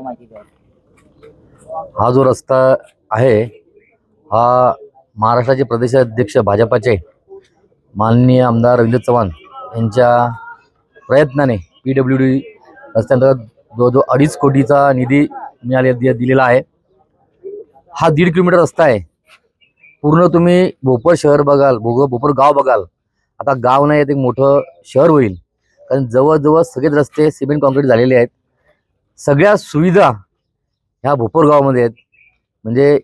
माहिती द्या. हा जो रस्ता आहे हा महाराष्ट्राचे प्रदेशाध्यक्ष भाजपाचे माननीय आमदार रवींद्र चव्हाण यांच्या प्रयत्नाने PWD रस्त्यांतर्गत जो 2.5 कोटीचा निधी दिलेला आहे. हा 1.5 किलोमीटर रस्ता आहे. पूर्ण तुम्ही भोपर शहर बघाल, भोपर गाव बघाल. आता गाव नाही, एक मोठं शहर होईल, कारण जवळजवळ सगळेच रस्ते सिमेंट कॉन्क्रीट झालेले आहेत. सगळ्या सुविधा ह्या भोपर गावामध्ये आहेत. म्हणजे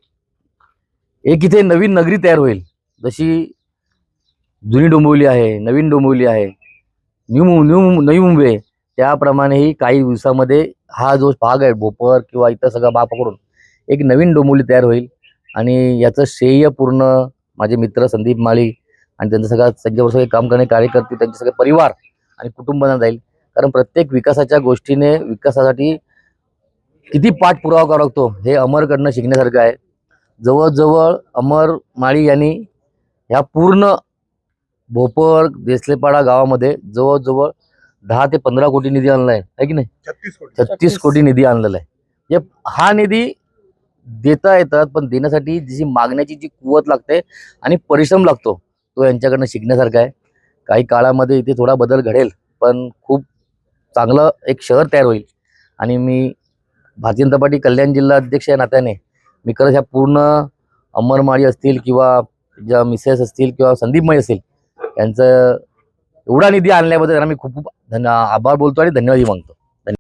एक इथे नवीन नगरी तयार होईल. जशी जुनी डोंबिवली आहे, नवीन डोंबिवली आहे, नवी मुंबई, त्याप्रमाणेही काही दिवसामध्ये हा जो भाग आहे भोपर किंवा इतर सगळा भाग पकडून एक नवीन डोंबिवली तयार होईल. आणि याचं श्रेय पूर्ण माझे मित्र संदीप माळी आणि त्यांच्यावर सगळे काम करणारे कार्यकर्ते, त्यांचे सगळे परिवार आणि कुटुंबांना जाईल. कारण प्रत्येक विकासाच्या गोष्टीने विकासासाठी किती पाठपुरावा करावा लागतो हे अमरकडनं शिकण्यासारखं आहे. जवळजवळ अमर माळी यांनी ह्या पूर्ण भोपर देसलेपाडा गावामध्ये जवळजवळ 10 ते 15 कोटी निधी आणला आहे की नाही? 36 कोटी निधी आणलेला आहे. हा निधी देता येतात, पण देण्यासाठी जी मागण्याची जी कुवत लागते आणि परिश्रम लागतो तो यांच्याकडनं शिकण्यासारखा आहे. काही काळामध्ये इथे थोडा बदल घडेल, पण खूप चांगलं एक शहर तयार होईल. आणि मी भारतीय जनता पार्टी कल्याण जिल्हा अध्यक्ष या नात्याने मी खरंच ह्या पूर्ण अमर माळी असतील किंवा ज्या मिसेस असतील किंवा संदीप माळी असतील यांचं एवढा निधी आणल्याबद्दल त्यांना मी खूप खूप आभार बोलतो आणि धन्यवाद मागतो.